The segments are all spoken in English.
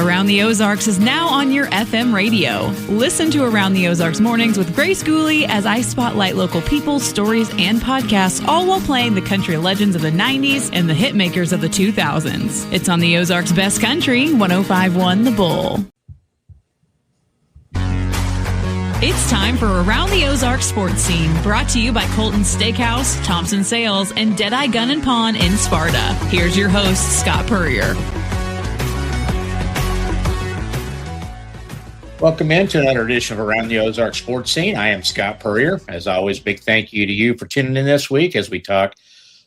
Around the Ozarks is now on your FM radio. Listen to Around the Ozarks mornings with Grace Gooley as I spotlight local people, stories, and podcasts, all while playing the country legends of the 90s and the hit makers of the 2000s. It's on the Ozarks' best country, 105.1 The Bull. It's time for Around the Ozarks sports scene, brought to you by Colton's Steakhouse, Thompson Sales, and Deadeye Gun and Pawn in Sparta. Here's your host, Scott Puryear. Welcome into another edition of Around the Ozarks sports scene. I am Scott Puryear. As always, big thank you to you for tuning in this week as we talk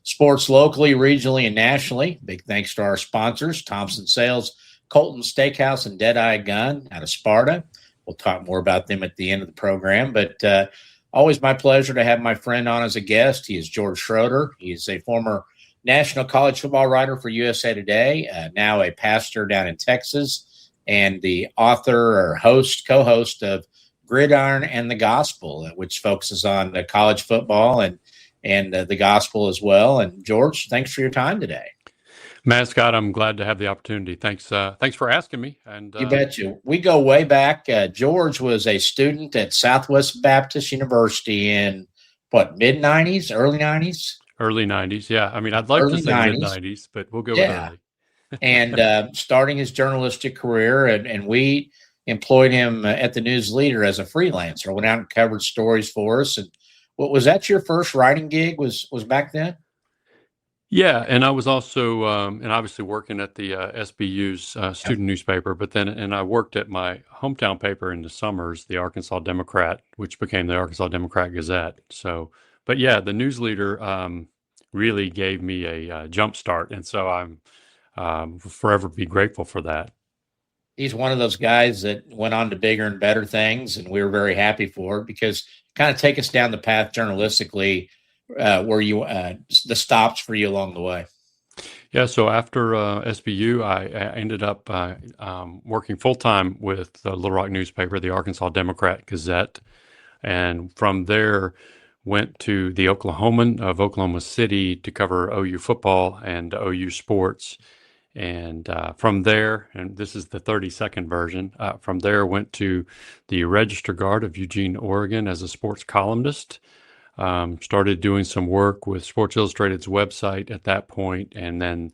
sports locally, regionally, and nationally. Big thanks to our sponsors, Thompson Sales, Colton's Steakhouse, and Deadeye Gun out of Sparta. We'll talk more about them at the end of the program, but always my pleasure to have my friend on as a guest. He is George Schroeder. He is a former national college football writer for USA Today, now a pastor down in Texas, and the author or co-host of Gridiron The Gospel, which focuses on the college football and the gospel as well. And George, thanks for your time today. Man, Scott, I'm glad to have the opportunity. Thanks for asking me. And you betcha. We go way back. George was a student at Southwest Baptist University in mid-90s, early 90s? Early 90s, yeah. I mean, I'd like to say mid-90s, but we'll go with early. And starting his journalistic career, and we employed him at the News Leader as a freelancer. Went out and covered stories for us. And what was that your first writing gig? Was back then? Yeah, and I was also, and obviously working at the SBU's student newspaper, but then I worked at my hometown paper in the summers, the Arkansas Democrat, which became the Arkansas Democrat Gazette. So, but yeah, the News Leader really gave me a jump start, and so I'm forever be grateful for that. He's one of those guys that went on to bigger and better things, and we were very happy for it because kind of take us down the path journalistically. Were you the stops for you along the way? Yeah, so after SBU, I ended up working full-time with the Little Rock newspaper, the Arkansas Democrat Gazette, and from there went to the Oklahoman of Oklahoma City to cover OU football and OU sports. And from there, and this is the 30-second version, from there went to the Register Guard of Eugene, Oregon as a sports columnist. Started doing some work with Sports Illustrated's website at that point, and then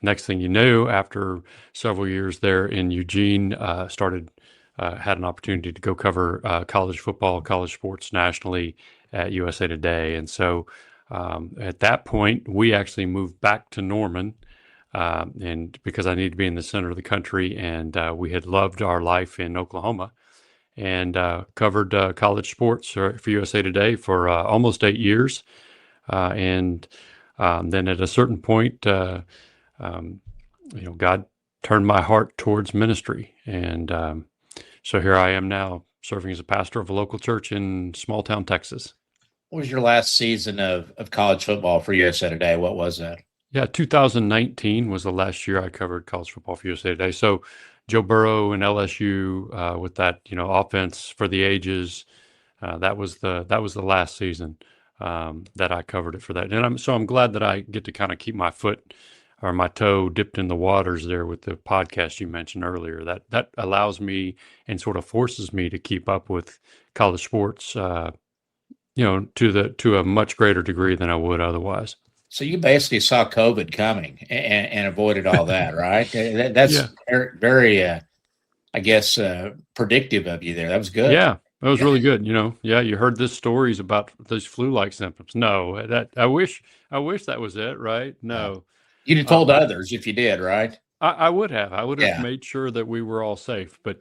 next thing you knew, after several years there in Eugene, had an opportunity to go cover college football, college sports nationally at USA Today, and so at that point we actually moved back to Norman, and because I needed to be in the center of the country, and we had loved our life in Oklahoma. And covered college sports for USA Today for almost 8 years. And then at a certain point, God turned my heart towards ministry. And so here I am now serving as a pastor of a local church in small town Texas. What was your last season of college football for USA Today? What was that? Yeah, 2019 was the last year I covered college football for USA Today. So Joe Burrow and LSU with that, offense for the ages. That was the last season that I covered it for that. And I'm glad that I get to kind of keep my foot or my toe dipped in the waters there with the podcast you mentioned earlier. That allows me and sort of forces me to keep up with college sports, to a much greater degree than I would otherwise. So you basically saw COVID coming and avoided all that, right? That's very, very, I guess, predictive of you there. That was good. Yeah, that was really good. You heard these stories about those flu-like symptoms. No, I wish that was it, right? No. You'd have told others if you did, right? I would have. I would have made sure that we were all safe. But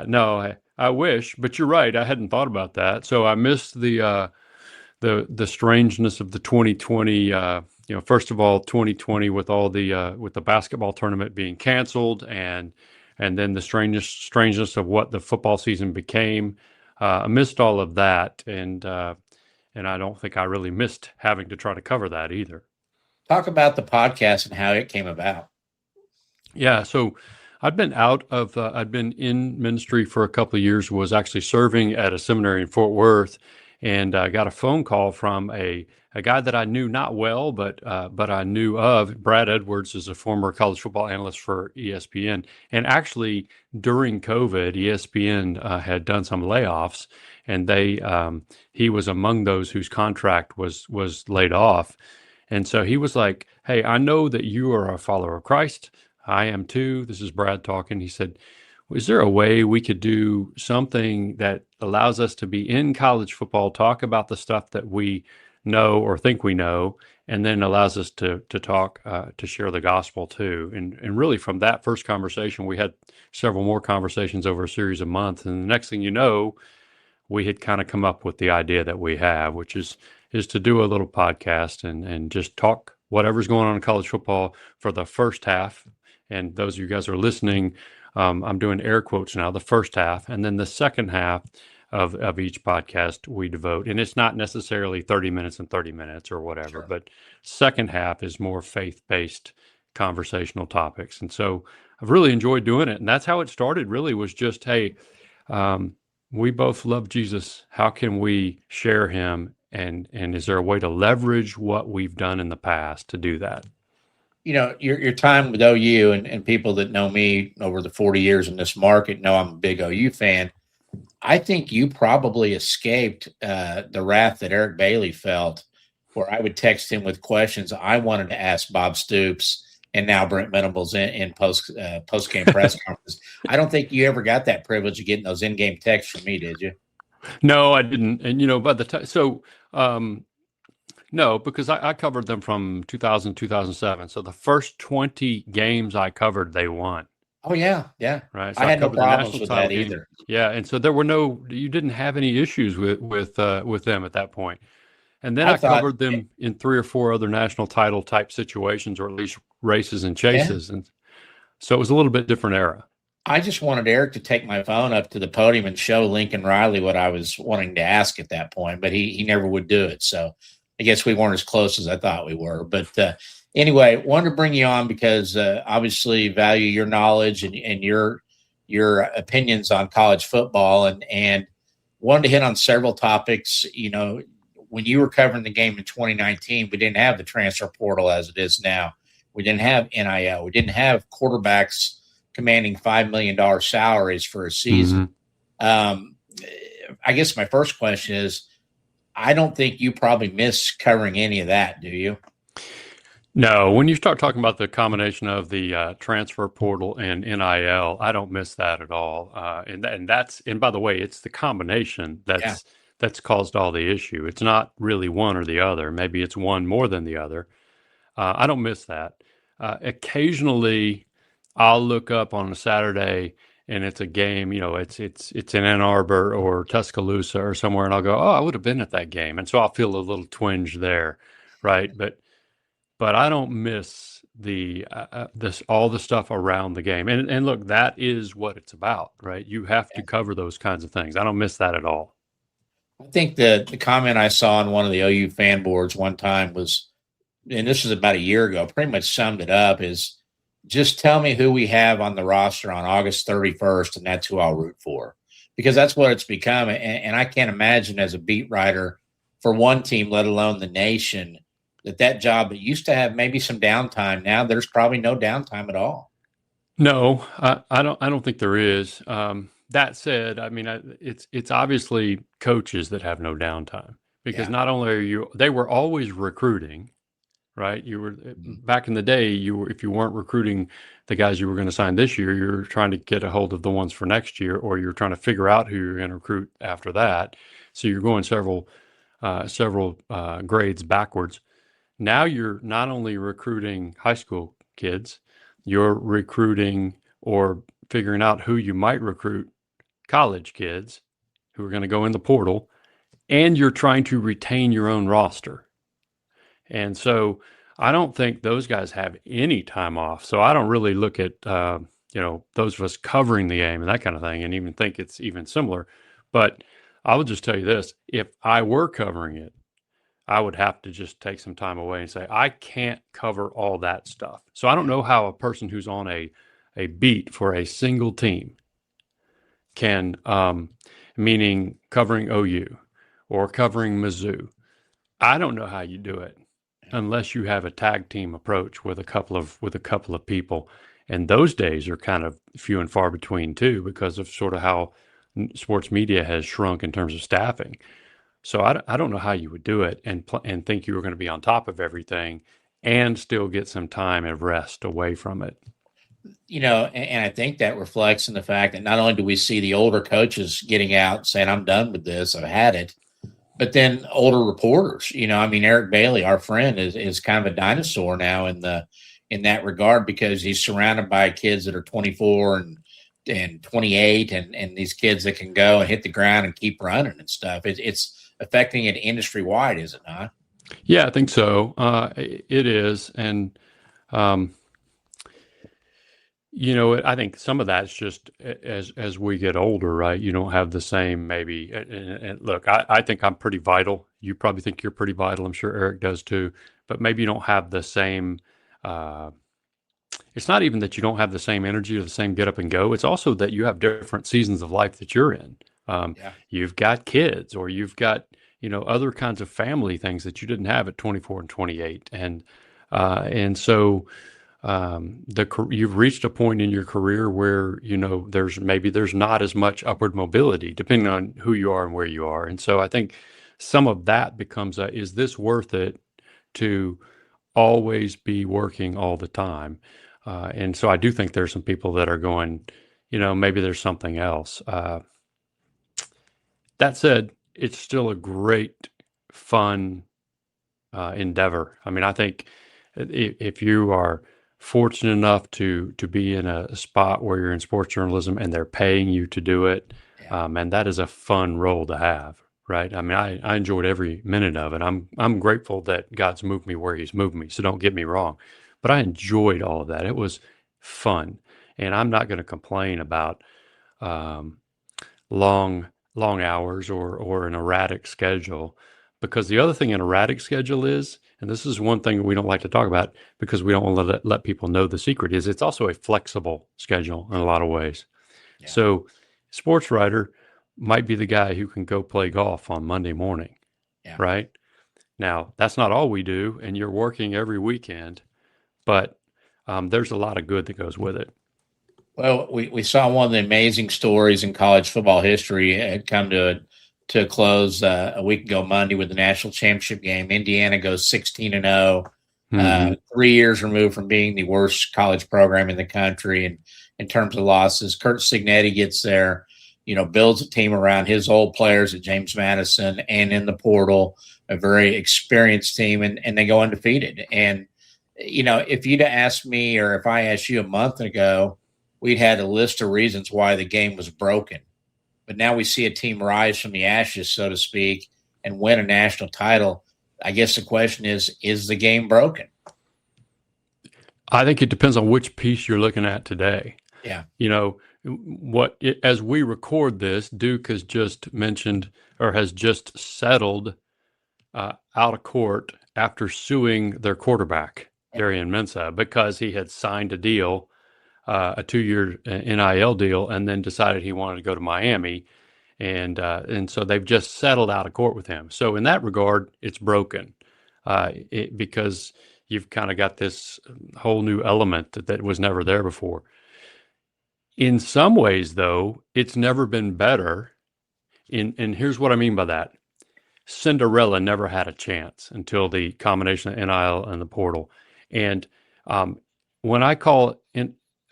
no, I wish. But you're right. I hadn't thought about that. So I missed the strangeness of the 2020, first of all, 2020 with all the with the basketball tournament being canceled, and then the strangeness of what the football season became. I missed all of that, and I don't think I really missed having to try to cover that either. Talk about the podcast and how it came about. Yeah, so I'd been in ministry for a couple of years, was actually serving at a seminary in Fort Worth. and got a phone call from a guy that I knew not well, but I knew of. Brad Edwards is a former college football analyst for ESPN, and actually during COVID, ESPN had done some layoffs, and he was among those whose contract was laid off. And so he was like, "Hey, I know that you are a follower of Christ. I am too." This is Brad talking. He said, "Is there a way we could do something that allows us to be in college football, talk about the stuff that we know or think we know, and then allows us to talk, to share the gospel too?" And really from that first conversation, we had several more conversations over a series of months. And the next thing you know, we had kind of come up with the idea that we have, which is to do a little podcast and just talk whatever's going on in college football for the first half. And those of you guys who are listening, I'm doing air quotes now, the first half, and then the second half of each podcast we devote. And it's not necessarily 30 minutes and 30 minutes or whatever, Sure. but second half is more faith-based conversational topics. And so I've really enjoyed doing it. And that's how it started, really, was just, hey, we both love Jesus. How can we share him? And is there a way to leverage what we've done in the past to do that? You know, your time with OU and people that know me over the 40 years in this market know I'm a big OU fan. I think you probably escaped the wrath that Eric Bailey felt, where I would text him with questions I wanted to ask Bob Stoops and now Brent Venables in post-game press conference. I don't think you ever got that privilege of getting those in-game texts from me, did you? No, I didn't. And, by the time, no, because I covered them from 2000 2007. So the first 20 games I covered, they won. Oh, yeah. Yeah. Right. So I had no covered the problems national with title that game. either. Yeah. And so you didn't have any issues with them at that point. And then I covered them in 3 or 4 other national title type situations, or at least races and chases. Yeah. And so it was a little bit different era. I just wanted Eric to take my phone up to the podium and show Lincoln Riley what I was wanting to ask at that point, but he never would do it. So I guess we weren't as close as I thought we were. But anyway, wanted to bring you on because obviously value your knowledge and your opinions on college football, and wanted to hit on several topics. When you were covering the game in 2019, we didn't have the transfer portal as it is now. We didn't have NIL. We didn't have quarterbacks commanding $5 million salaries for a season. Mm-hmm. I guess my first question is, I don't think you probably miss covering any of that, do you? No. When you start talking about the combination of the transfer portal and NIL, I don't miss that at all. And by the way, it's the combination that's caused all the issue. It's not really one or the other. Maybe it's one more than the other. I don't miss that. Occasionally, I'll look up on a Saturday and it's a game, it's in Ann Arbor or Tuscaloosa or somewhere, and I'll go, oh, I would have been at that game, and so I'll feel a little twinge there, right? But I don't miss all the stuff around the game, and look, that is what it's about, right? You have to cover those kinds of things. I don't miss that at all. I think the comment I saw on one of the OU fan boards one time was, and this was about a year ago, pretty much summed it up, is just tell me who we have on the roster on August 31st, and that's who I'll root for, because that's what it's become. And I can't imagine as a beat writer for one team, let alone the nation, that job that used to have maybe some downtime. Now there's probably no downtime at all. No, I don't think there is. That said, I mean, it's obviously coaches that have no downtime, because not only they were always recruiting. Right. You were back in the day, if you weren't recruiting the guys you were going to sign this year, you're trying to get a hold of the ones for next year, or you're trying to figure out who you're going to recruit after that. So you're going several grades backwards. Now you're not only recruiting high school kids, you're recruiting or figuring out who you might recruit college kids who are going to go in the portal, and you're trying to retain your own roster. And so I don't think those guys have any time off. So I don't really look at, those of us covering the game and that kind of thing, and even think it's even similar. But I will just tell you this, if I were covering it, I would have to just take some time away and say, I can't cover all that stuff. So I don't know how a person who's on a beat for a single team can, meaning covering OU or covering Mizzou. I don't know how you do it unless you have a tag team approach with a couple of people. And those days are kind of few and far between too, because of sort of how sports media has shrunk in terms of staffing. So I don't know how you would do it and think you were going to be on top of everything and still get some time of rest away from it. And I think that reflects in the fact that not only do we see the older coaches getting out saying, I'm done with this, I've had it, but then older reporters, Eric Bailey, our friend, is kind of a dinosaur now in that regard, because he's surrounded by kids that are 24 and 28 and these kids that can go and hit the ground and keep running and stuff. It's affecting it industry wide, is it not? Yeah, I think so. It is. And, I think some of that's just as we get older, right? You don't have the same maybe. And look, I think I'm pretty vital. You probably think you're pretty vital. I'm sure Eric does too. But maybe you don't have the same. It's not even that you don't have the same energy or the same get up and go. It's also that you have different seasons of life that you're in. You've got kids, or you've got other kinds of family things that you didn't have at 24 and 28, and so. You've reached a point in your career where there's not as much upward mobility depending on who you are and where you are, and so I think some of that becomes is this worth it to always be working all the time? And so I do think there's some people that are going, maybe there's something else. That said, it's still a great, fun endeavor. I mean, I think if you are fortunate enough to be in a spot where you're in sports journalism and they're paying you to do it, and that is a fun role to have, right? I mean, I enjoyed every minute of it. I'm grateful that God's moved me where He's moved me. So don't get me wrong, but I enjoyed all of that. It was fun, and I'm not going to complain about long hours or an erratic schedule, because the other thing an erratic schedule is, and this is one thing we don't like to talk about because we don't want to let people know the secret, is it's also a flexible schedule in a lot of ways. Yeah. So sports writer might be the guy who can go play golf on Monday morning, right? Now, that's not all we do, and you're working every weekend, but there's a lot of good that goes with it. Well, we saw one of the amazing stories in college football history. It had come to a close a week ago Monday with the national championship game. Indiana goes 16-0, 3 years removed from being the worst college program in the country. And in terms of losses, Curt Cignetti gets there, builds a team around his old players at James Madison and in the portal, a very experienced team, and they go undefeated. And, if you'd asked me, or if I asked you a month ago, we'd had a list of reasons why the game was broken. But now we see a team rise from the ashes, so to speak, and win a national title. I guess the question is the game broken? I think it depends on which piece you're looking at today. Yeah. As we record this, Duke has just mentioned or has just settled out of court after suing their quarterback, Darian Mensah, because he had signed a deal, a 2-year NIL deal, and then decided he wanted to go to Miami. And so they've just settled out of court with him. So in that regard, it's broken because you've kind of got this whole new element that was never there before. In some ways, though, it's never been better. And here's what I mean by that. Cinderella never had a chance until the combination of NIL and the portal. And when I call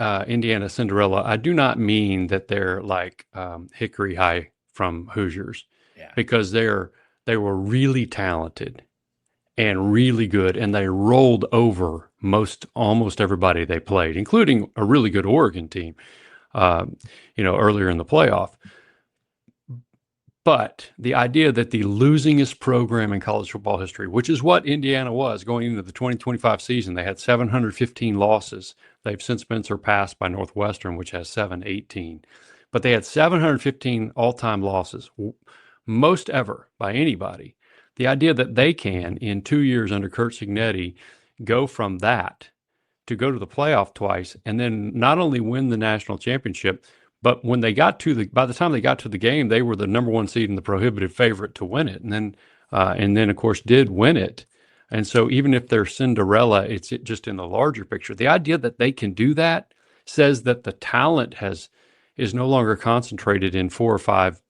Indiana Cinderella, I do not mean that they're like Hickory High from Hoosiers, because they were really talented and really good, and they rolled over almost everybody they played, including a really good Oregon team, earlier in the playoff. But the idea that the losingest program in college football history, which is what Indiana was going into the 2025 season, they had 715 losses. They've since been surpassed by Northwestern, which has 718. But they had 715 all-time losses, most ever by anybody. The idea that they can, in 2 years under Curt Cignetti, go from that to go to the playoff twice and then not only win the national championship, But when they got by the time they got to the game, they were the number one seed and the prohibitive favorite to win it. And then of course did win it. And so even if they're Cinderella, it's just in the larger picture. The idea that they can do that says that the talent is no longer concentrated in 4 or 5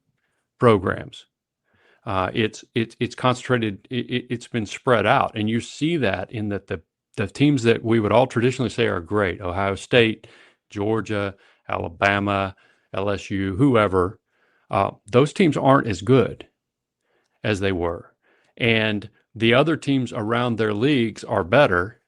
programs. It's concentrated. It's been spread out, and you see that in that the teams that we would all traditionally say are great, Ohio State, Georgia, Alabama, LSU, whoever, those teams aren't as good as they were, and the other teams around their leagues are better.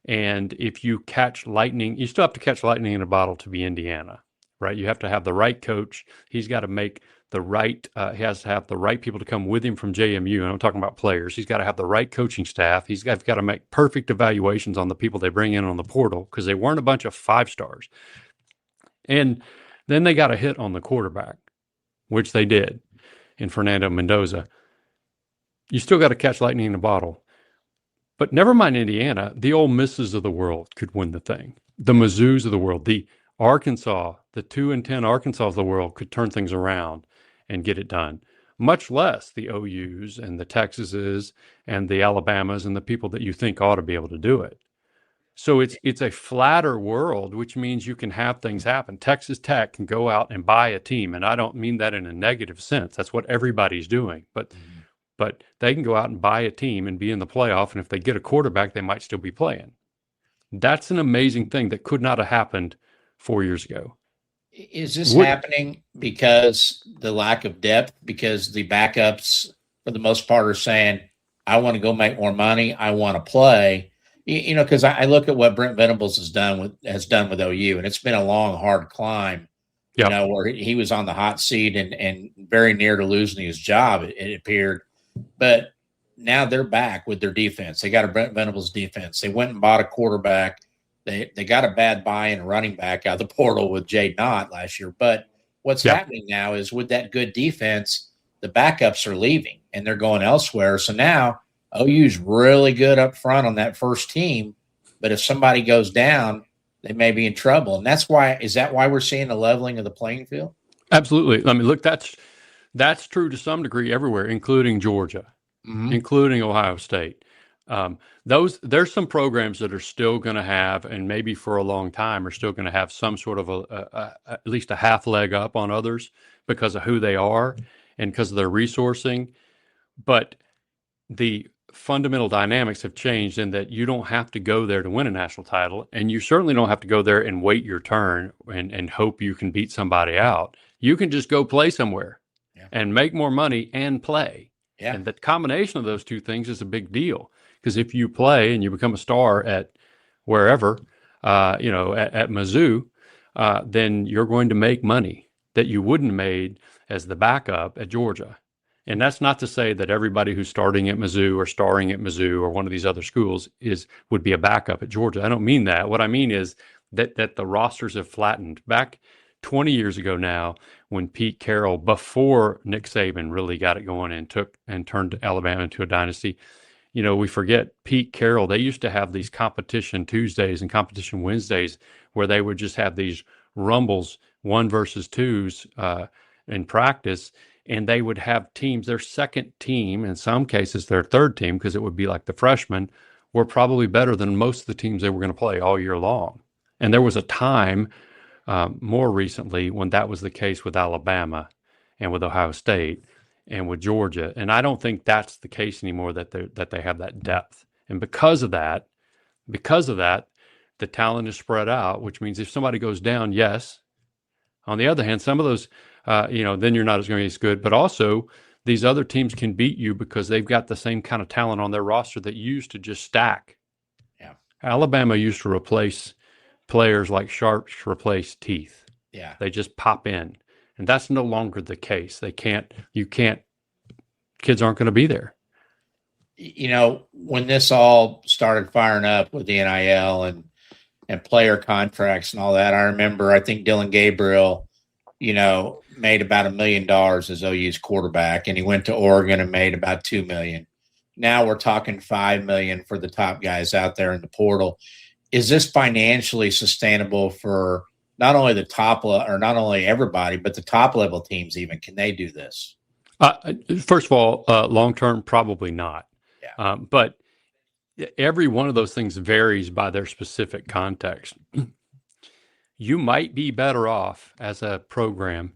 And if you catch lightning, you still have to catch lightning in a bottle to be Indiana, right? You have to have the right coach. He's got to make the right, he has to have the right people to come with him from JMU. And I'm talking about players. He's got to have the right coaching staff. He's got to make perfect evaluations on the people they bring in on the portal, because they weren't a bunch of 5 stars. And then they got a hit on the quarterback, which they did in Fernando Mendoza. You still got to catch lightning in a bottle. But never mind Indiana, the Ole Misses of the world could win the thing. The Mizzous of the world, the Arkansas, the 2-10 Arkansas of the world could turn things around and get it done. Much less the OUs and the Texases and the Alabamas and the people that you think ought to be able to do it. So it's a flatter world, which means you can have things happen. Texas Tech can go out and buy a team, and I don't mean that in a negative sense. That's what everybody's doing. But they can go out and buy a team and be in the playoff, and if they get a quarterback, they might still be playing. That's an amazing thing that could not have happened 4 years ago. Is this happening because the lack of depth, because the backups, for the most part, are saying, I want to go make more money, I want to play? You know, because I look at what Brent Venables has done with OU, and it's been a long, hard climb. Yep. You know, where he was on the hot seat and very near to losing his job, it appeared. But now they're back with their defense. They got a Brent Venables defense. They went and bought a quarterback. They got a bad buy in a running back out of the portal with Jay Knott last year. But what's happening now is with that good defense, the backups are leaving and they're going elsewhere. So now OU's really good up front on that first team. But if somebody goes down, they may be in trouble. And is that why we're seeing a leveling of the playing field? Absolutely. I mean, look, that's true to some degree everywhere, including Georgia, including Ohio State. There's some programs that are still going to have, and maybe for a long time, are still going to have some sort of at least a half leg up on others because of who they are and because of their resourcing. But the fundamental dynamics have changed in that you don't have to go there to win a national title, and you certainly don't have to go there and wait your turn and hope you can beat somebody out. You can just go play somewhere and make more money and play. Yeah. And the combination of those two things is a big deal. Because if you play and you become a star at wherever, at Mizzou, then you're going to make money that you wouldn't have made as the backup at Georgia. And that's not to say that everybody who's starting at Mizzou or starring at Mizzou or one of these other schools would be a backup at Georgia. I don't mean that. What I mean is that the rosters have flattened. Back 20 years ago now, when Pete Carroll, before Nick Saban really got it going and turned Alabama into a dynasty, you know, we forget Pete Carroll. They used to have these competition Tuesdays and competition Wednesdays where they would just have these rumbles, 1 versus 2s in practice. And they would have teams, their second team, in some cases their third team, because it would be like the freshmen, were probably better than most of the teams they were going to play all year long. And there was a time more recently when that was the case with Alabama and with Ohio State and with Georgia. And I don't think that's the case anymore, that they have that depth. And because of that, the talent is spread out, which means if somebody goes down, yes. On the other hand, some of those, then you're not going to be as good. But also, these other teams can beat you because they've got the same kind of talent on their roster that used to just stack. Yeah. Alabama used to replace players like sharps replace teeth. Yeah. They just pop in. And that's no longer the case. Kids aren't going to be there. You know, when this all started firing up with the NIL and player contracts and all that, I remember, I think Dylan Gabriel, made about $1 million as OU's quarterback, and he went to Oregon and made about $2 million. Now we're talking $5 million for the top guys out there in the portal. Is this financially sustainable for not only the top or not only everybody, but the top level teams even, can they do this? First of all, long term, probably not. Yeah. But every one of those things varies by their specific context. You might be better off as a program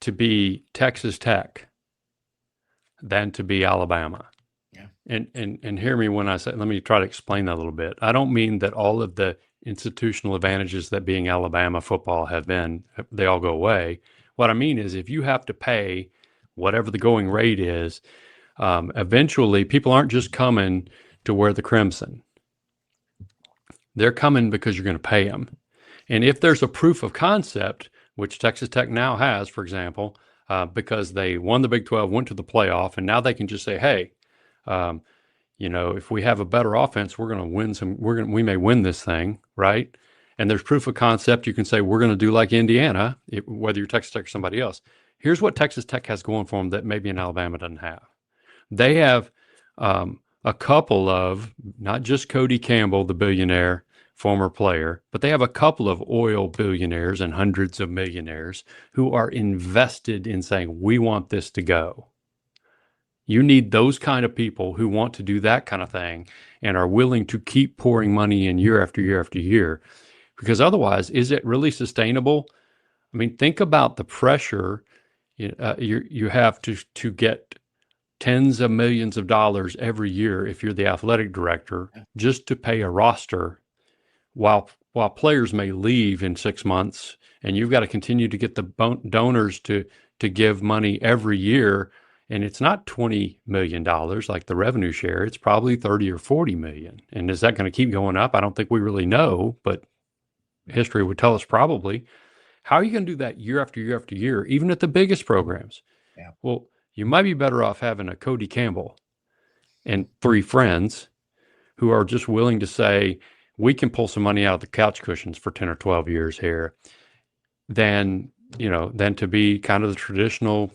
to be Texas Tech than to be Alabama. Yeah. And hear me when I say, let me try to explain that a little bit. I don't mean that all of the institutional advantages that being Alabama football have been, they all go away. What I mean is if you have to pay whatever the going rate is, eventually people aren't just coming to wear the crimson. They're coming because you're going to pay them. And if there's a proof of concept, which Texas Tech now has, for example, because they won the Big 12, went to the playoff, and now they can just say, hey, if we have a better offense, we're going to win we may win this thing, right? And there's proof of concept. You can say, we're going to do like Indiana, whether you're Texas Tech or somebody else. Here's what Texas Tech has going for them that maybe in Alabama doesn't have. They have a couple of, not just Cody Campbell, the billionaire former player, but they have a couple of oil billionaires and hundreds of millionaires who are invested in saying, we want this to go. You need those kind of people who want to do that kind of thing and are willing to keep pouring money in year after year after year, because otherwise, is it really sustainable? I mean, think about the pressure you have to get tens of millions of dollars every year if you're the athletic director just to pay a roster while players may leave in 6 months, and you've got to continue to get the donors to give money every year. And it's not $20 million like the revenue share. It's probably 30 or 40 million. And is that going to keep going up? I don't think we really know, but history would tell us probably. How are you going to do that year after year after year, even at the biggest programs? Yeah. Well, you might be better off having a Cody Campbell and 3 friends who are just willing to say, we can pull some money out of the couch cushions for 10 or 12 years here than to be kind of the traditional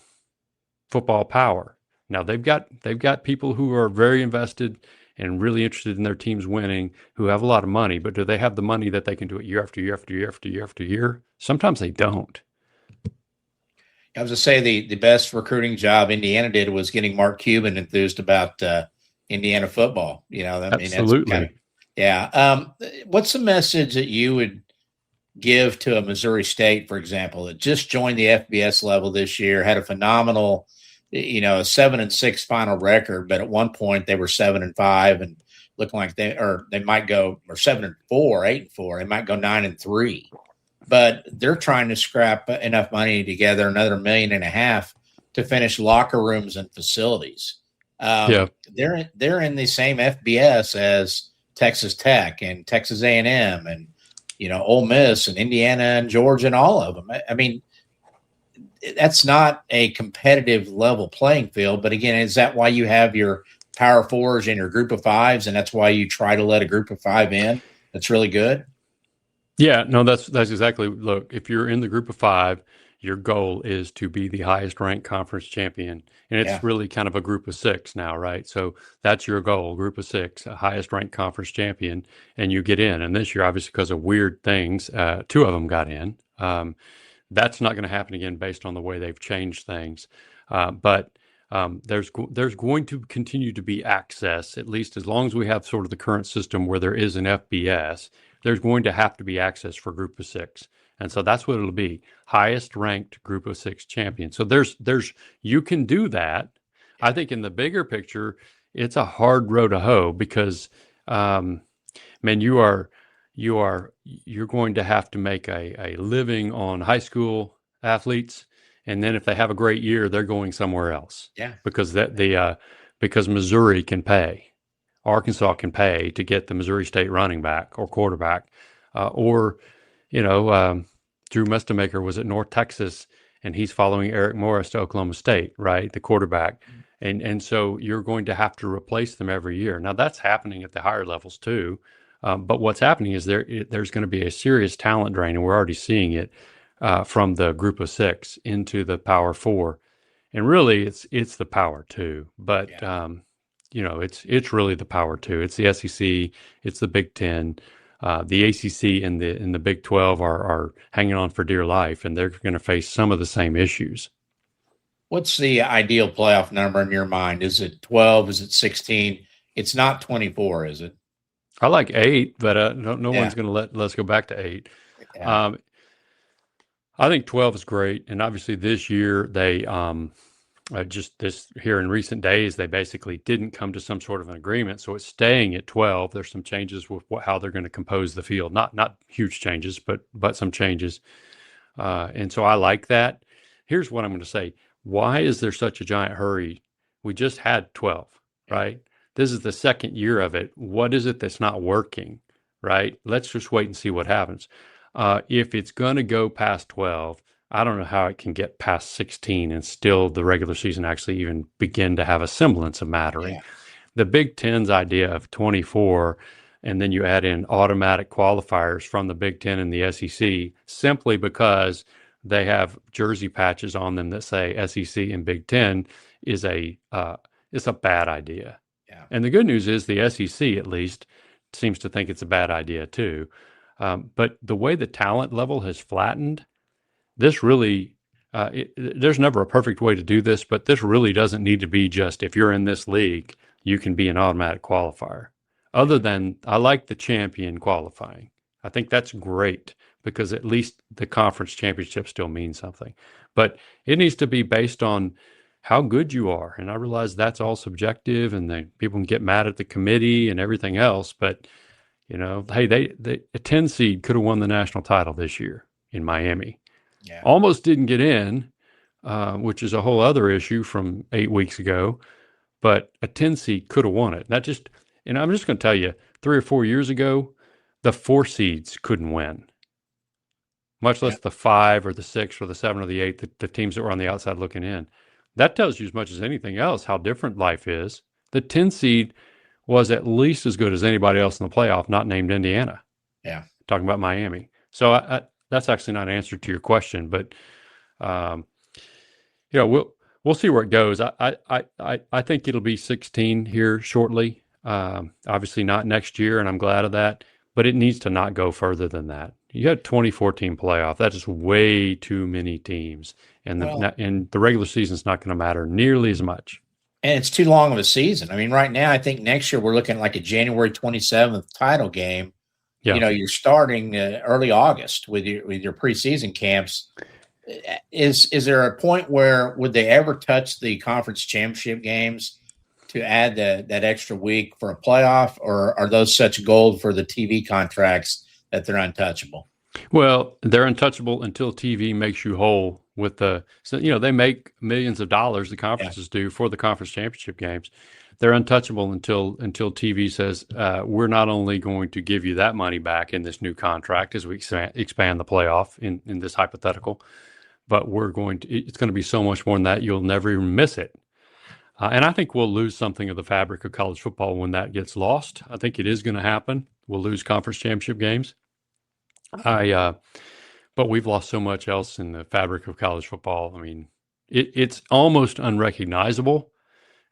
football power. Now they've got people who are very invested and really interested in their teams winning, who have a lot of money, but do they have the money that they can do it year after year after year after year after year? Sometimes they don't. I was to say the best recruiting job Indiana did was getting Mark Cuban enthused about Indiana football. Absolutely. What's the message that you would give to a Missouri State, for example, that just joined the FBS level this year, had a phenomenal, a 7-6 final record, but at one point they were 7-5 and looking like they might go, or 7-4, 8-4, they might go 9-3, but they're trying to scrap enough money together, another $1.5 million to finish locker rooms and facilities. They're in the same FBS as Texas Tech and Texas A&M and Ole Miss and Indiana and Georgia and all of them. I mean, that's not a competitive level playing field. But again, is that why you have your Power Fours and your Group of Fives, and that's why you try to let a Group of Five in? That's really good. Yeah, no, that's exactly. Look, if you're in the Group of Five, your goal is to be the highest ranked conference champion. And it's really kind of a Group of 6 now, right? So that's your goal, Group of 6, a highest ranked conference champion, and you get in. And this year, obviously, because of weird things, 2 of them got in. That's not going to happen again based on the way they've changed things. But there's going to continue to be access, at least as long as we have sort of the current system where there is an FBS, there's going to have to be access for Group of 6. And so that's what it'll be, highest ranked Group of 6 champion. So there's you can do that. I think in the bigger picture, it's a hard row to hoe because, you're going to have to make a living on high school athletes, and then if they have a great year, they're going somewhere else. Yeah, because because Missouri can pay, Arkansas can pay to get the Missouri State running back or quarterback, Drew Mestemaker was at North Texas, and he's following Eric Morris to Oklahoma State, right? The quarterback. And so you're going to have to replace them every year. Now, that's happening at the higher levels too. But what's happening is there's going to be a serious talent drain, and we're already seeing it from the Group of 6 into the Power 4. And really, it's the Power 2. But, it's really the Power 2. It's the SEC. It's the Big Ten. The ACC and the Big 12 are hanging on for dear life, and they're going to face some of the same issues. What's the ideal playoff number in your mind? Is it 12? Is it 16? It's not 24, is it? I like 8, but no one's going to let us go back to 8. Yeah. I think 12 is great, and obviously this year they just this here in recent days they basically didn't come to some sort of an agreement, so it's staying at 12. There's some changes with how they're going to compose the field, not huge changes, but some changes, and so I like that. Here's what I'm going to say: why is there such a giant hurry? We just had 12, right? This is the second year of it. What is it that's not working, right? Let's just wait and see what happens. If it's going to go past 12, I don't know how it can get past 16 and still the regular season actually even begin to have a semblance of mattering. Yeah. The Big Ten's idea of 24, and then you add in automatic qualifiers from the Big Ten and the SEC simply because they have jersey patches on them that say SEC and Big Ten is it's a bad idea. Yeah. And the good news is the SEC at least seems to think it's a bad idea too. But the way the talent level has flattened, this really, there's never a perfect way to do this, but this really doesn't need to be just if you're in this league, you can be an automatic qualifier. Other than I like the champion qualifying. I think that's great because at least the conference championship still means something. But it needs to be based on how good you are. And I realize that's all subjective and people can get mad at the committee and everything else, but hey, a 10 seed could have won the national title this year in Miami. Yeah. Almost didn't get in, which is a whole other issue from 8 weeks ago. But a 10 seed could have won it. And I'm just going to tell you, 3 or 4 years ago, the 4 seeds couldn't win, much less the 5 or the 6 or the 7 or the 8, the teams that were on the outside looking in. That tells you as much as anything else how different life is. The 10 seed was at least as good as anybody else in the playoff, not named Indiana. Yeah. Talking about Miami. So that's actually not an answer to your question, but we'll see where it goes. I think it'll be 16 here shortly. Obviously not next year, and I'm glad of that. But it needs to not go further than that. You had 2014 playoff. That's just way too many teams, and the regular season's not going to matter nearly as much. And it's too long of a season. I mean, right now, I think next year we're looking at like a January 27th title game. Yeah. You're starting early August with your preseason camps. Is there a point where would they ever touch the conference championship games to add that extra week for a playoff, or are those such gold for the TV contracts that they're untouchable? Well, they're untouchable until TV makes you whole with they make millions of dollars, the conferences do, for the conference championship games. They're untouchable until TV says, we're not only going to give you that money back in this new contract as we expand the playoff in this hypothetical, but it's going to be so much more than that, you'll never even miss it. And I think we'll lose something of the fabric of college football when that gets lost. I think it is going to happen. We'll lose conference championship games. But we've lost so much else in the fabric of college football. I mean, it's almost unrecognizable,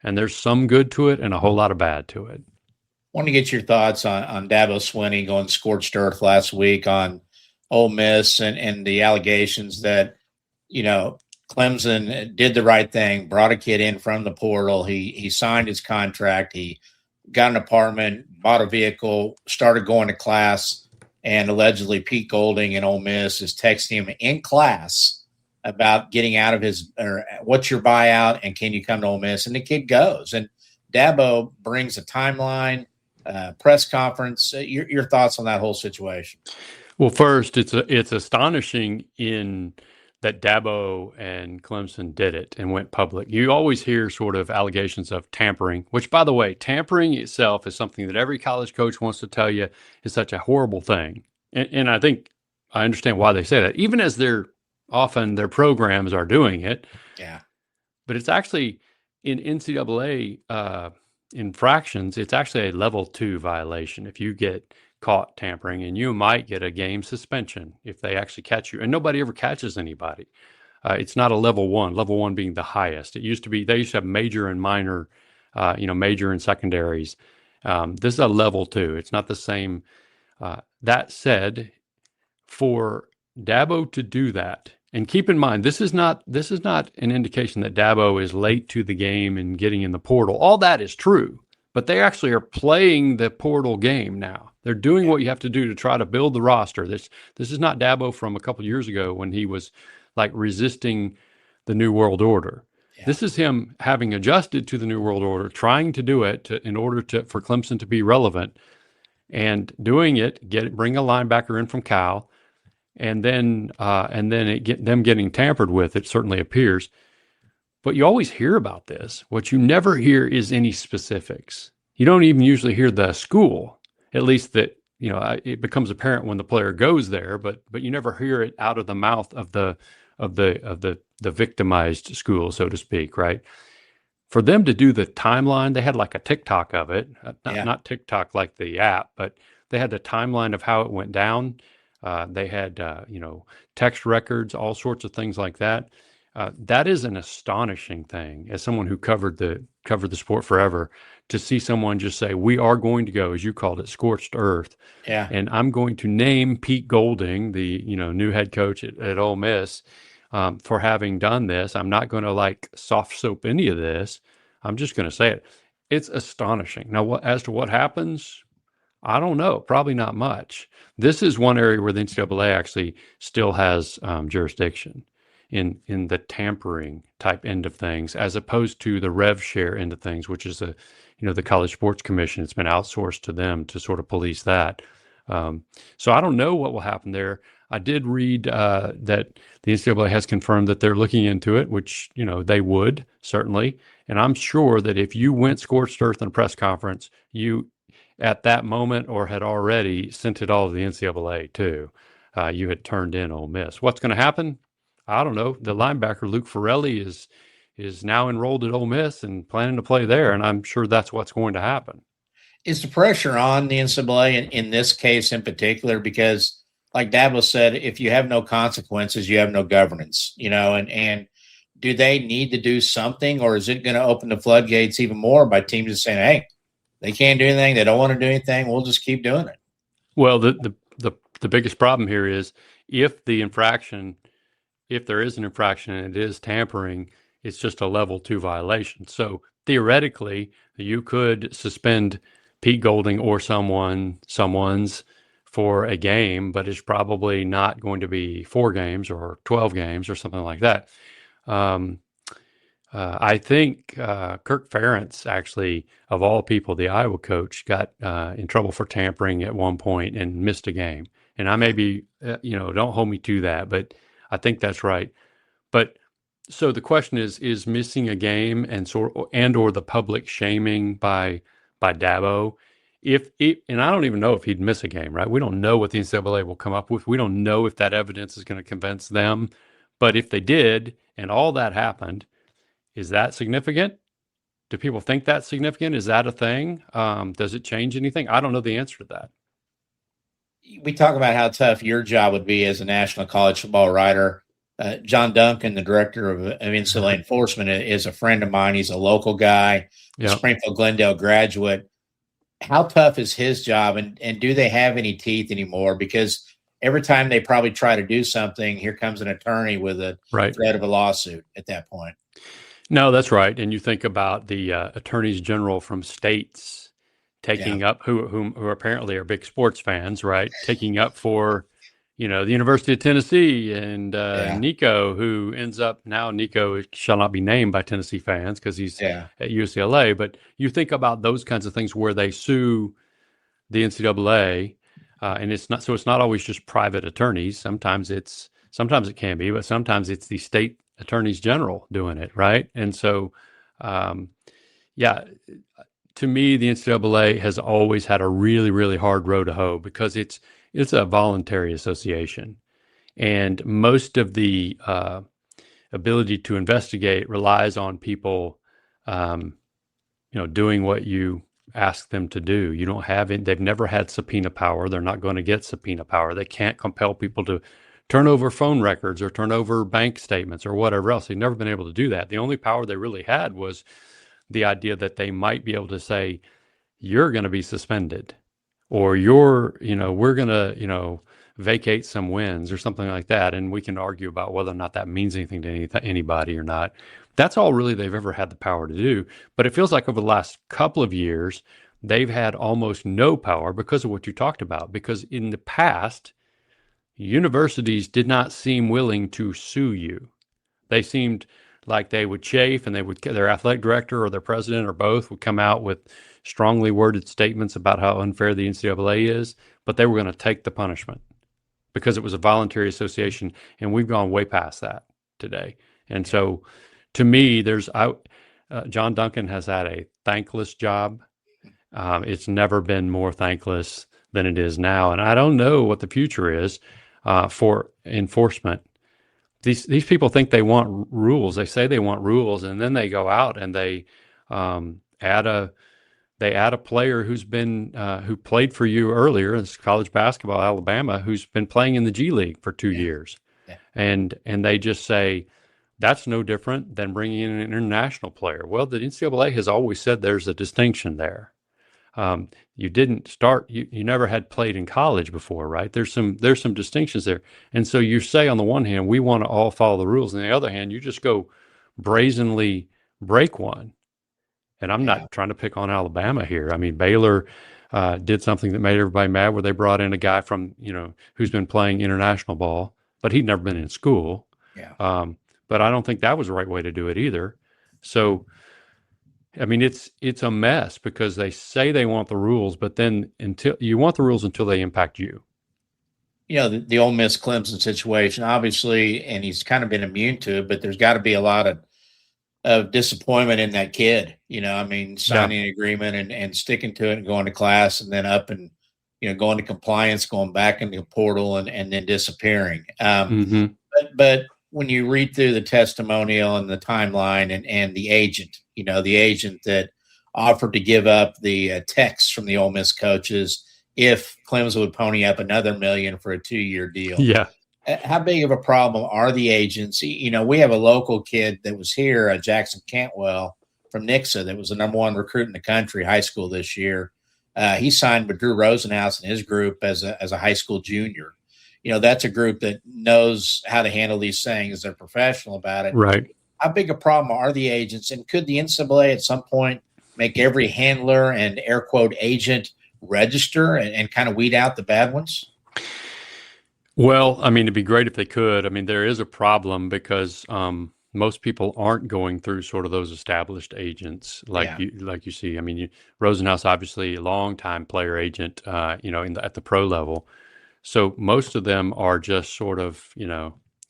and there's some good to it and a whole lot of bad to it. I want to get your thoughts on Dabo Swinney going scorched earth last week on Ole Miss and the allegations that, Clemson did the right thing, brought a kid in from the portal. He signed his contract. He got an apartment, bought a vehicle, started going to class. And allegedly Pete Golding in Ole Miss is texting him in class about getting out of what's your buyout and can you come to Ole Miss? And the kid goes. And Dabo brings a timeline, press conference. Your thoughts on that whole situation? Well, first, it's astonishing in that Dabo and Clemson did it and went public. You always hear sort of allegations of tampering, which, by the way, tampering itself is something that every college coach wants to tell you is such a horrible thing. And I think I understand why they say that, even as their programs are doing it. Yeah. But it's actually in NCAA infractions, it's actually a level 2 violation if you get caught tampering, and you might get a game suspension if they actually catch you. And nobody ever catches anybody. It's not a level 1 being the highest. They used to have major and minor, major and secondaries. This is a level 2. It's not the same That said, for Dabo to do that, and keep in mind, this is not an indication that Dabo is late to the game and getting in the portal. All that is true, but they actually are playing the portal game now. They're doing what you have to do to try to build the roster. This is not Dabo from a couple of years ago when he was like resisting the New World Order. Yeah. This is him having adjusted to the New World Order, trying to do it in order for Clemson to be relevant, and doing it. Bring a linebacker in from Cal. And then them getting tampered with, it certainly appears. But you always hear about this. What you never hear is any specifics. You don't even usually hear the school, at least that, it becomes apparent when the player goes there, but you never hear it out of the mouth of the victimized school, so to speak, right? For them to do the timeline, they had like a TikTok of it, not TikTok like the app, but they had the timeline of how it went down. They had, text records, all sorts of things like that. That is an astonishing thing. As someone who covered the sport forever, to see someone just say, "We are going to go," as you called it, scorched earth. Yeah. And I'm going to name Pete Golding, the new head coach at Ole Miss, for having done this. I'm not going to soft soap any of this. I'm just going to say it. It's astonishing. Now, as to what happens, I don't know. Probably not much. This is one area where the NCAA actually still has jurisdiction in the tampering type end of things, as opposed to the rev share end of things, which is the College Sports Commission. It's been outsourced to them to sort of police that. So I don't know what will happen there. I did read that the NCAA has confirmed that they're looking into it, which they would certainly. And I'm sure that if you went scorched earth in a press conference, you at that moment or had already sent it all to the NCAA too. You had turned in Ole Miss. What's going to happen? I don't know. The linebacker, Luke Forelli, is now enrolled at Ole Miss and planning to play there, and I'm sure that's what's going to happen. Is the pressure on the NCAA in this case in particular? Because like Dabo said, if you have no consequences, you have no governance, and do they need to do something, or is it going to open the floodgates even more by teams just saying, hey, they can't do anything, they don't want to do anything, we'll just keep doing it? Well, the biggest problem here is if there is an infraction and it is tampering, it's just a level 2 violation. So theoretically, you could suspend Pete Golding or someone's for a game, but it's probably not going to be 4 games or 12 games or something like that. I think Kirk Ferentz, actually, of all people, the Iowa coach, got in trouble for tampering at one point and missed a game. And I may be, don't hold me to that, but I think that's right. But so the question is missing a game and or the public shaming by Dabo. And I don't even know if he'd miss a game, right? We don't know what the NCAA will come up with. We don't know if that evidence is going to convince them. But if they did, and all that happened, is that significant? Do people think that's significant? Is that a thing? Does it change anything? I don't know the answer to that. We talk about how tough your job would be as a national college football writer. John Duncan, the director of NCAA enforcement, is a friend of mine. He's a local guy, Springfield Glendale graduate. How tough is his job, and do they have any teeth anymore? Because every time they probably try to do something, here comes an attorney with a threat of a lawsuit at that point. No, that's right. And you think about the attorneys general from states taking up, who apparently are big sports fans, right? Taking up for, the University of Tennessee and Nico, who ends up now, Nico shall not be named by Tennessee fans because he's at UCLA. But you think about those kinds of things where they sue the NCAA, and it's not always just private attorneys. Sometimes it can be, but sometimes it's the state attorneys general doing it, right? And so, to me, the NCAA has always had a really, really hard row to hoe because it's a voluntary association, and most of the ability to investigate relies on people, doing what you ask them to do. You don't have it. They've never had subpoena power. They're not going to get subpoena power. They can't compel people to turn over phone records or turn over bank statements or whatever else. They've never been able to do that. The only power they really had was the idea that they might be able to say, you're going to be suspended, or we're going to, vacate some wins or something like that. And we can argue about whether or not that means anything to anybody or not. That's all really they've ever had the power to do. But it feels like over the last couple of years, they've had almost no power because of what you talked about. Because in the past, universities did not seem willing to sue you. They seemed like they would chafe, and their athletic director or their president or both would come out with strongly worded statements about how unfair the NCAA is, but they were going to take the punishment because it was a voluntary association, and we've gone way past that today. And so, to me, John Duncan has had a thankless job. It's never been more thankless than it is now, and I don't know what the future is for enforcement. These people think they want rules. They say they want rules, and then they go out and they add a player who played for you earlier. It's college basketball, Alabama, who's been playing in the G League for 2 years, and they just say that's no different than bringing in an international player. Well, the NCAA has always said there's a distinction there. You didn't start. You never had played in college before, right? There's some distinctions there, and so you say on the one hand we want to all follow the rules, and on the other hand you just go brazenly break one. And I'm not trying to pick on Alabama here. I mean, Baylor did something that made everybody mad, where they brought in a guy from who's been playing international ball, but he'd never been in school. Yeah. But I don't think that was the right way to do it either. So, I mean, it's a mess because they say they want the rules, but then until they impact you. The Ole Miss Clemson situation, obviously, and he's kind of been immune to it, but there's got to be a lot of disappointment in that kid. Signing an agreement and sticking to it and going to class, and then up and, going to compliance, going back into the portal and then disappearing. But when you read through the testimonial and the timeline and the agent, the agent that offered to give up the texts from the Ole Miss coaches if Clemson would pony up another $1 million for a 2-year deal. Yeah. How big of a problem are the agents? We have a local kid that was here, Jackson Cantwell from Nixa, that was the number 1 recruit in the country, high school this year. He signed with Drew Rosenhaus and his group as a high school junior. That's a group that knows how to handle these things. They're professional about it. Right. How big a problem are the agents? And could the NCAA at some point make every handler and air quote agent register and kind of weed out the bad ones? Well, I mean, it'd be great if they could. I mean, there is a problem because most people aren't going through sort of those established agents like you see. I mean, Rosenhaus, obviously a longtime player agent, at the pro level. So most of them are just sort of,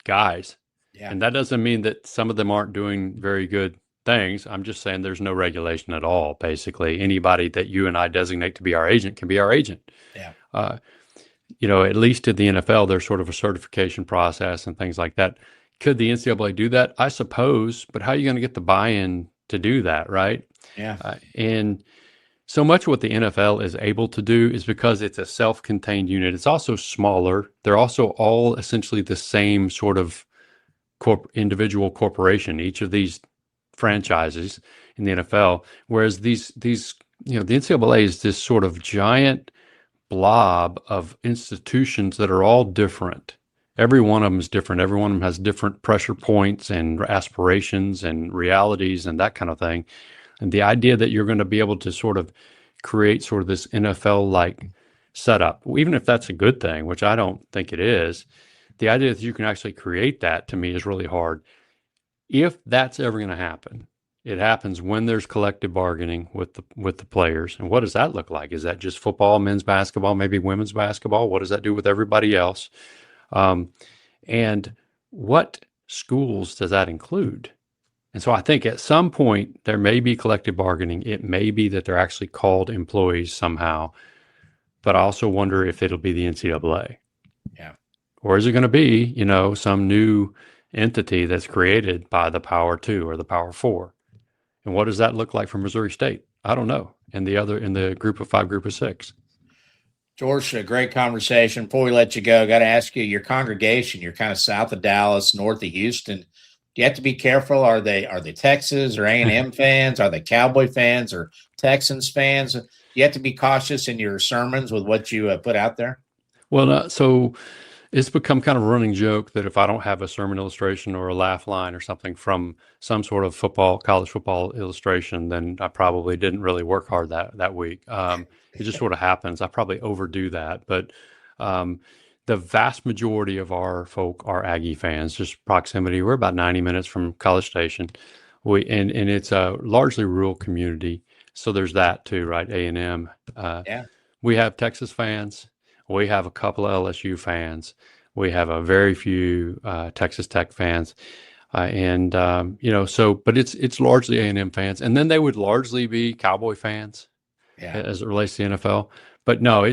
guys. Yeah. And that doesn't mean that some of them aren't doing very good things. I'm just saying there's no regulation at all. Basically, anybody that you and I designate to be our agent can be our agent. Yeah. At least in the NFL, there's sort of a certification process and things like that. Could the NCAA do that? I suppose, but how are you going to get the buy-in to do that, right? Yeah. And so much of what the NFL is able to do is because it's a self-contained unit. It's also smaller. They're also all essentially the same sort of individual corporation, each of these franchises in the NFL. Whereas the NCAA is this sort of giant blob of institutions that are all different. Every one of them is different. Every one of them has different pressure points and aspirations and realities and that kind of thing. And the idea that you're going to be able to sort of create sort of this NFL-like setup, even if that's a good thing, which I don't think it is, the idea that you can actually create that, to me, is really hard. If that's ever going to happen, it happens when there's collective bargaining with the players. And what does that look like? Is that just football, men's basketball, maybe women's basketball? What does that do with everybody else? And what schools does that include? And so I think at some point there may be collective bargaining. It may be that they're actually called employees somehow, but I also wonder if it'll be the NCAA. Yeah. Or is it going to be, some new entity that's created by the Power 2 or the Power 4? And what does that look like for Missouri State? I don't know. And in the group of 5, group of 6. George, a great conversation. Before we let you go, I got to ask you, your congregation, you're kind of south of Dallas, north of Houston. you have to be careful? Are they Texas or A&M fans? Are they Cowboy fans or Texans fans? You have to be cautious in your sermons with what you put out there. Well, so it's become kind of a running joke that if I don't have a sermon illustration or a laugh line or something from some sort of college football illustration, then I probably didn't really work hard that week. It just sort of happens. I probably overdo that, but the vast majority of our folk are Aggie fans. Just proximity. We're about 90 minutes from College Station. And it's a largely rural community, so there's that too, right? A&M. Yeah. We have Texas fans. We have a couple of LSU fans. We have a very few Texas Tech fans, but it's largely A&M fans, and then they would largely be Cowboy fans, as it relates to the NFL. But no, I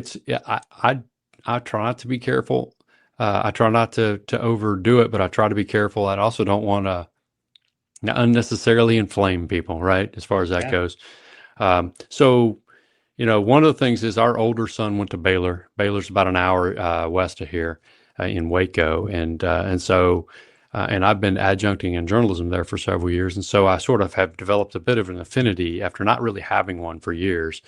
try not to be careful. I try not to overdo it, but I try to be careful. I also don't want to unnecessarily inflame people, right? As far as that goes. One of the things is our older son went to Baylor. Baylor's about an hour west of here in Waco. And I've been adjuncting in journalism there for several years. And so I sort of have developed a bit of an affinity after not really having one for years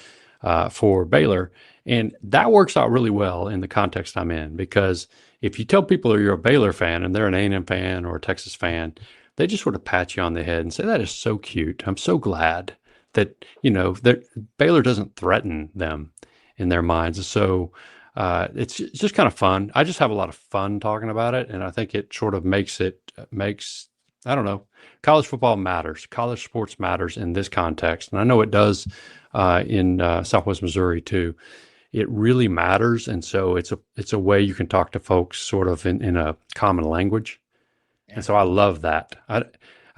for Baylor. And that works out really well in the context I'm in, because if you tell people you're a Baylor fan and they're an A&M fan or a Texas fan, they just sort of pat you on the head and say, "That is so cute. I'm so glad that, that Baylor doesn't threaten them in their minds." So it's just kind of fun. I just have a lot of fun talking about it. And I think it sort of makes, I don't know, college football matters. College sports matters in this context. And I know it does in Southwest Missouri too. It really matters. And so it's a way you can talk to folks sort of in a common language. Yeah. And so I love that. I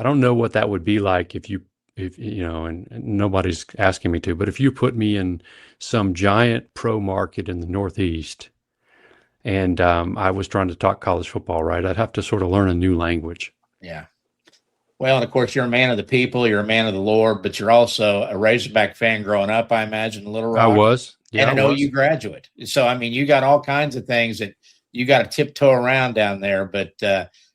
don't know what that would be like if and nobody's asking me to, but if you put me in some giant pro market in the Northeast and I was trying to talk college football, right, I'd have to sort of learn a new language. Yeah. Well, and of course, you're a man of the people, you're a man of the Lord, but you're also a Razorback fan growing up, I imagine, in Little Rock. I was. Yeah, and an OU graduate. So, I mean, you got all kinds of things that you got to tiptoe around down there, but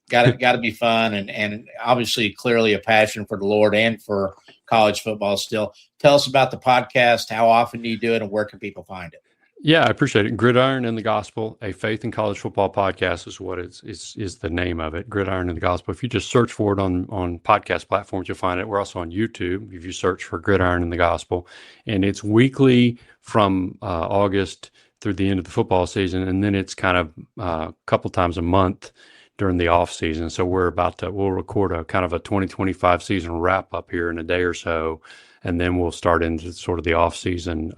got to be fun and obviously clearly a passion for the Lord and for college football still. Tell us about the podcast. How often do you do it, and where can people find it? Yeah, I appreciate it. Gridiron and the Gospel, a faith in college football podcast is what is the name of it. Gridiron and the Gospel. If you just search for it on podcast platforms, you'll find it. We're also on YouTube if you search for Gridiron and the Gospel. And it's weekly from August through the end of the football season. And then it's kind of a couple times a month during the off season. So we'll record a kind of a 2025 season wrap up here in a day or so. And then we'll start into sort of the off season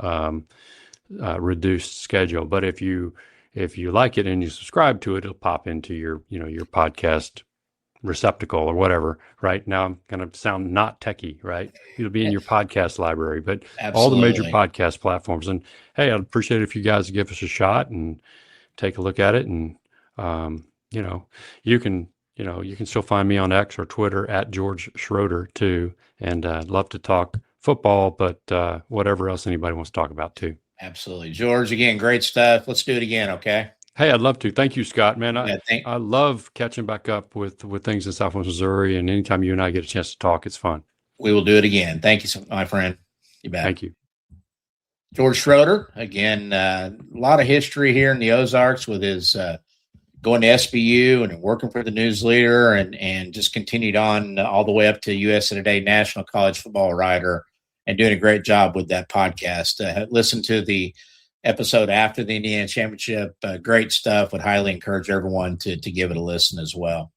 reduced schedule. But if you like it and you subscribe to it, it'll pop into your podcast receptacle or whatever. Right now, I'm going to sound not techie, right? It'll be in your podcast library, but Absolutely. All the major podcast platforms. And hey, I'd appreciate it if you guys give us a shot and take a look at it. And you can still find me on X or Twitter at George Schroeder too. And I'd love to talk football, but whatever else anybody wants to talk about too. Absolutely. George, again, great stuff. Let's do it again, okay? Hey, I'd love to. Thank you, Scott. Man, I love catching back up with things in Southwest Missouri, and anytime you and I get a chance to talk, it's fun. We will do it again. Thank you, my friend. You bet. Thank you. George Schroeder, again, a lot of history here in the Ozarks with his going to SBU and working for the News Leader and just continued on all the way up to USA Today National College Football Writer, and doing a great job with that podcast. Listen to the episode after the Indiana Championship. Great stuff. Would highly encourage everyone to give it a listen as well.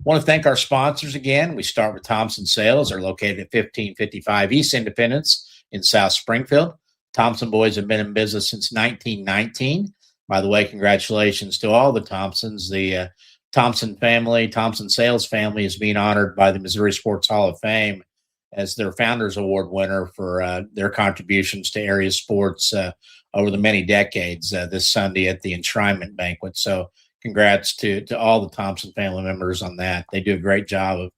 Want to thank our sponsors again. We start with Thompson Sales. They're located at 1555 East Independence in South Springfield. Thompson boys have been in business since 1919. By the way, congratulations to all the Thompsons. The Thompson family, Thompson Sales family, is being honored by the Missouri Sports Hall of Fame as their Founders Award winner for their contributions to area sports over the many decades this Sunday at the enshrinement banquet. So congrats to all the Thompson family members on that. They do a great job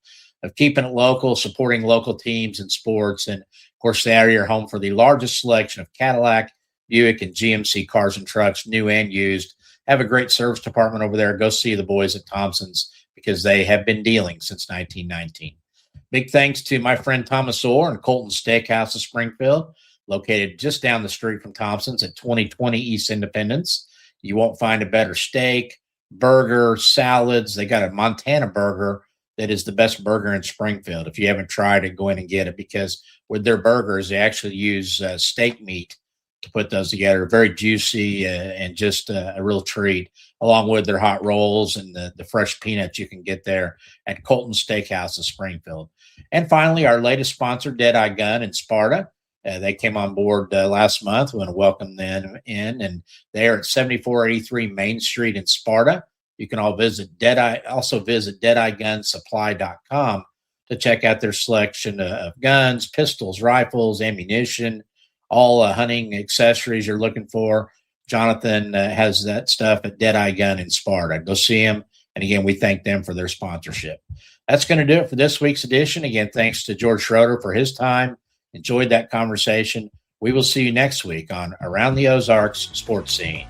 of keeping it local, supporting local teams and sports. And, of course, they are your home for the largest selection of Cadillac, Buick, and GMC cars and trucks, new and used. Have a great service department over there. Go see the boys at Thompson's, because they have been dealing since 1919. Big thanks to my friend Thomas Orr and Colton Steakhouse of Springfield, located just down the street from Thompson's at 2020 East Independence. You won't find a better steak, burger, salads. They got a Montana burger that is the best burger in Springfield. If you haven't tried it, go in and get it, because with their burgers, they actually use steak meat to put those together. Very juicy and just a real treat, along with their hot rolls and the fresh peanuts you can get there at Colton Steakhouse of Springfield. And finally, our latest sponsor, Deadeye Gun in Sparta. They came on board last month. We want to welcome them in, and they are at 7483 Main Street in Sparta. You can visit deadeyegunsupply.com to check out their selection of guns, pistols, rifles, ammunition, all hunting accessories you're looking for. Jonathan has that stuff at Deadeye Gun in Sparta. Go see him. And again, we thank them for their sponsorship. That's going to do it for this week's edition. Again, thanks to George Schroeder for his time. Enjoyed that conversation. We will see you next week on Around the Ozarks Sports Scene.